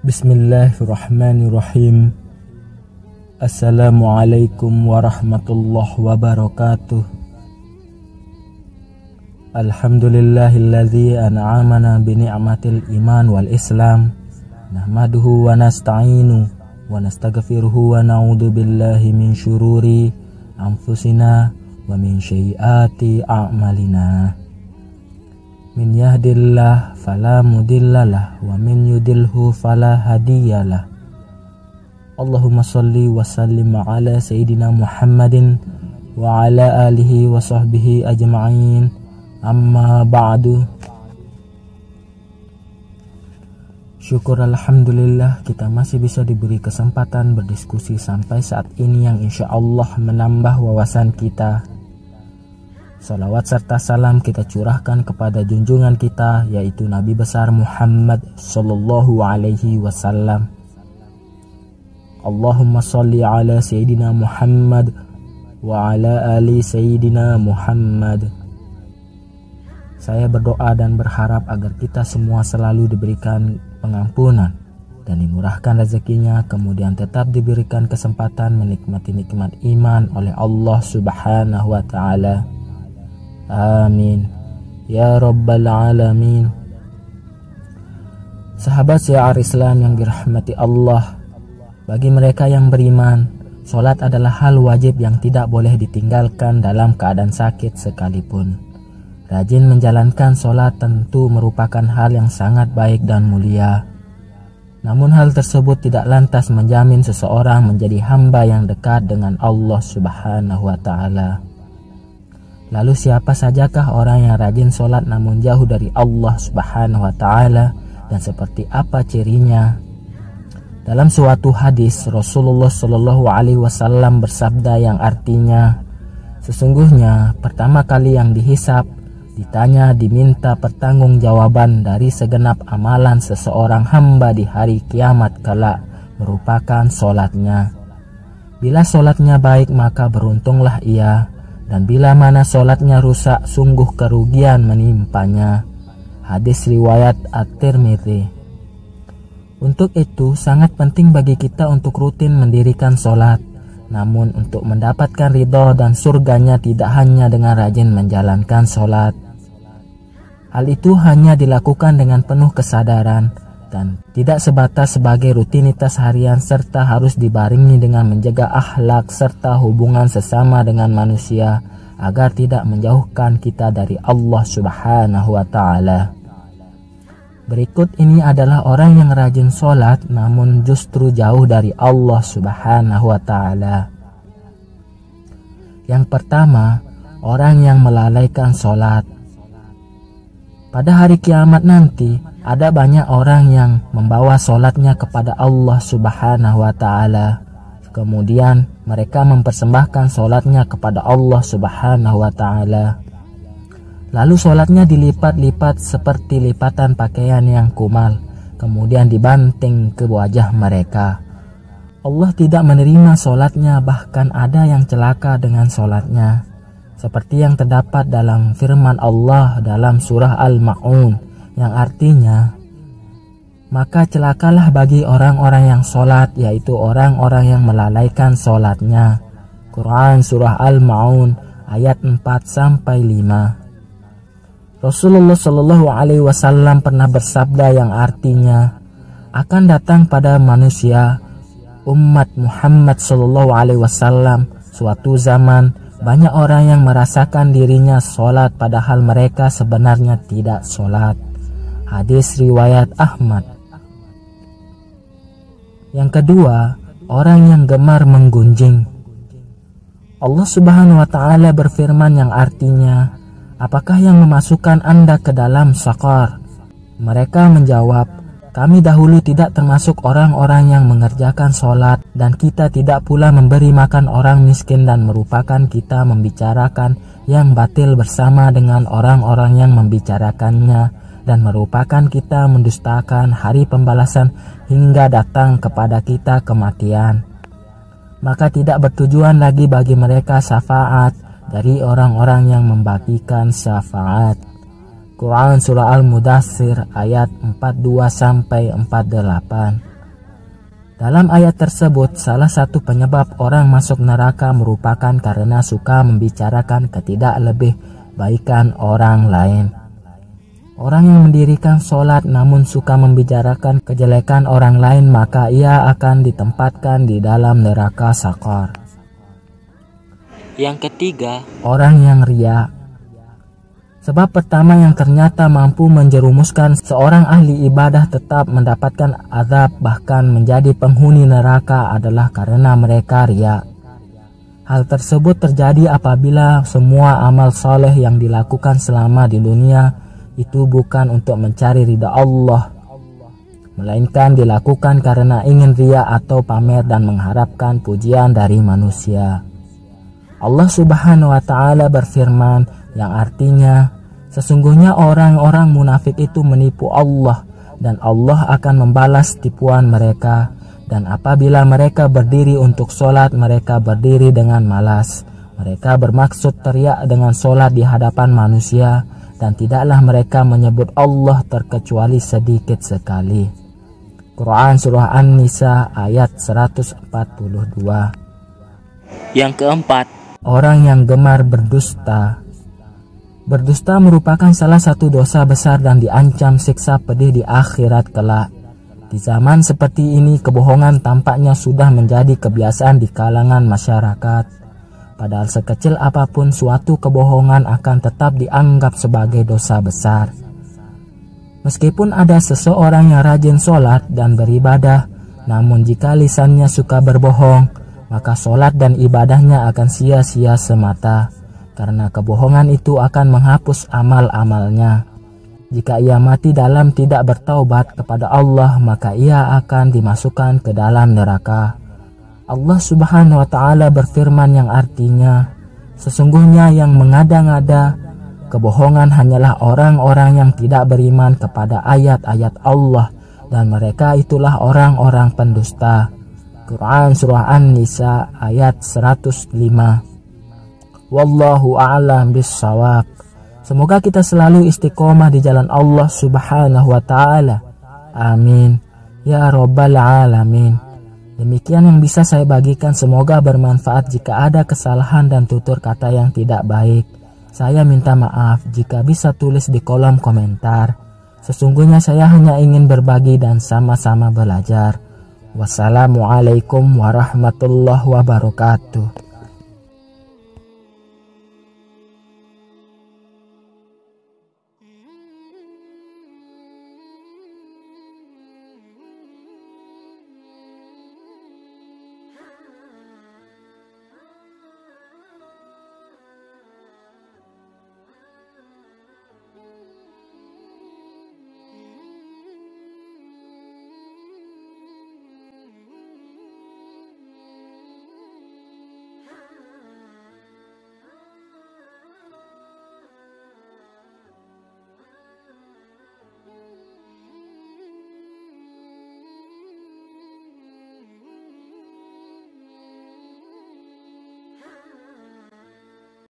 Bismillahirrahmanirrahim. Assalamualaikum warahmatullahi wabarakatuh. Alhamdulillahilladzi an'amana bi ni'matil iman wal islam. Nahmaduhu wa nasta'inu wa nastaghfiruhu wa na'udzu billahi min syururi anfusina wa min sayyiati a'malina. Min yahdillah fala mudhillalah wa min yudhilhu fala hadiyalah. Allahumma shalli wa sallim ala sayyidina Muhammadin wa ala alihi wa sahbihi ajma'in. Amma ba'du. Syukur alhamdulillah kita masih bisa diberi kesempatan berdiskusi sampai saat ini yang insya Allah menambah wawasan kita. Salawat serta salam kita curahkan kepada junjungan kita, yaitu Nabi besar Muhammad sallallahu alaihi wasallam. Allahumma sholli ala sayyidina Muhammad wa ala ali sayyidina Muhammad. Saya berdoa dan berharap agar kita semua selalu diberikan pengampunan dan dimurahkan rezekinya, kemudian tetap diberikan kesempatan menikmati nikmat iman oleh Allah subhanahu wa ta'ala. Amin ya rabbal alamin. Sahabat syiar Islam yang dirahmati Allah, bagi mereka yang beriman, sholat adalah hal wajib yang tidak boleh ditinggalkan dalam keadaan sakit sekalipun. Rajin menjalankan sholat tentu merupakan hal yang sangat baik dan mulia. Namun hal tersebut tidak lantas menjamin seseorang menjadi hamba yang dekat dengan Allah subhanahu wa ta'ala. Lalu siapa sajakah orang yang rajin sholat namun jauh dari Allah subhanahu wa ta'ala, dan seperti apa cirinya? Dalam suatu hadis Rasulullah Shallallahu alaihi wasallam bersabda yang artinya, sesungguhnya pertama kali yang dihisab, ditanya, diminta pertanggungjawaban dari segenap amalan seseorang hamba di hari kiamat kelak merupakan sholatnya. Bila sholatnya baik maka beruntunglah ia, dan bila mana sholatnya rusak sungguh kerugian menimpanya. Hadis riwayat At-Tirmidzi. Untuk itu sangat penting bagi kita untuk rutin mendirikan sholat. Namun untuk mendapatkan ridho dan surganya tidak hanya dengan rajin menjalankan sholat. Hal itu hanya dilakukan dengan penuh kesadaran dan tidak sebatas sebagai rutinitas harian, serta harus dibarengi dengan menjaga akhlak serta hubungan sesama dengan manusia agar tidak menjauhkan kita dari Allah subhanahu wa ta'ala. Berikut ini adalah orang yang rajin sholat namun justru jauh dari Allah subhanahu wa ta'ala. Yang pertama, orang yang melalaikan sholat. Pada hari kiamat nanti, ada banyak orang yang membawa sholatnya kepada Allah subhanahu wa ta'ala. Kemudian mereka mempersembahkan sholatnya kepada Allah subhanahu wa ta'ala. Lalu sholatnya dilipat-lipat seperti lipatan pakaian yang kumal, kemudian dibanting ke wajah mereka. Allah tidak menerima sholatnya, bahkan ada yang celaka dengan sholatnya. Seperti yang terdapat dalam firman Allah dalam surah Al-Ma'un yang artinya, maka celakalah bagi orang-orang yang sholat, yaitu orang-orang yang melalaikan sholatnya. Quran surah Al-Ma'un ayat 4-5. Rasulullah Shallallahu alaihi wasallam pernah bersabda yang artinya, akan datang pada manusia umat Muhammad Shallallahu alaihi wasallam suatu zaman banyak orang yang merasakan dirinya sholat padahal mereka sebenarnya tidak sholat. Hadis riwayat Ahmad. Yang kedua, orang yang gemar menggunjing. Allah subhanahu wa ta'ala berfirman yang artinya, apakah yang memasukkan Anda ke dalam sakar? Mereka menjawab, kami dahulu tidak termasuk orang-orang yang mengerjakan sholat, dan kita tidak pula memberi makan orang miskin, dan merupakan kita membicarakan yang batil bersama dengan orang-orang yang membicarakannya, dan merupakan kita mendustakan hari pembalasan hingga datang kepada kita kematian. maka tidak bertujuan lagi bagi mereka syafaat dari orang-orang yang membagikan syafaat. Quran Surah Al-Mudaththir ayat 42-48. Dalam ayat tersebut, salah satu penyebab orang masuk neraka merupakan karena suka membicarakan ketidaklebih baikan orang lain. Orang yang mendirikan sholat namun suka membicarakan kejelekan orang lain, maka ia akan ditempatkan di dalam neraka sakor. Yang ketiga, orang yang riya. Sebab pertama yang ternyata mampu menjerumuskan seorang ahli ibadah tetap mendapatkan azab bahkan menjadi penghuni neraka adalah karena mereka riya. Hal tersebut terjadi apabila semua amal soleh yang dilakukan selama di dunia itu bukan untuk mencari ridha Allah, melainkan dilakukan karena ingin riya atau pamer dan mengharapkan pujian dari manusia. Allah Subhanahu wa Ta'ala berfirman yang artinya, sesungguhnya orang-orang munafik itu menipu Allah dan Allah akan membalas tipuan mereka, dan apabila mereka berdiri untuk sholat mereka berdiri dengan malas. Mereka bermaksud teriak dengan sholat di hadapan manusia, dan tidaklah mereka menyebut Allah terkecuali sedikit sekali. Quran Surah An-Nisa ayat 142. Yang keempat, orang yang gemar berdusta. Berdusta merupakan salah satu dosa besar dan diancam siksa pedih di akhirat kelak. Di zaman seperti ini, kebohongan tampaknya sudah menjadi kebiasaan di kalangan masyarakat. Padahal sekecil apapun suatu kebohongan akan tetap dianggap sebagai dosa besar. Meskipun ada seseorang yang rajin sholat dan beribadah, namun jika lisannya suka berbohong, maka sholat dan ibadahnya akan sia-sia semata, karena kebohongan itu akan menghapus amal-amalnya. Jika ia mati dalam tidak bertaubat kepada Allah, maka ia akan dimasukkan ke dalam neraka. Allah Subhanahu wa Ta'ala berfirman yang artinya, sesungguhnya yang mengada-ngada kebohongan hanyalah orang-orang yang tidak beriman kepada ayat-ayat Allah, dan mereka itulah orang-orang pendusta. Quran Surah An-Nisa ayat 105. Wallahu a'lam bissawab. Semoga kita selalu istiqomah di jalan Allah Subhanahu wa Ta'ala. Amin ya rabbal alamin. Demikian yang bisa saya bagikan, semoga bermanfaat. Jika ada kesalahan dan tutur kata yang tidak baik, saya minta maaf. Jika bisa tulis di kolom komentar. Sesungguhnya saya hanya ingin berbagi dan sama-sama belajar. Wassalamualaikum warahmatullahi wabarakatuh.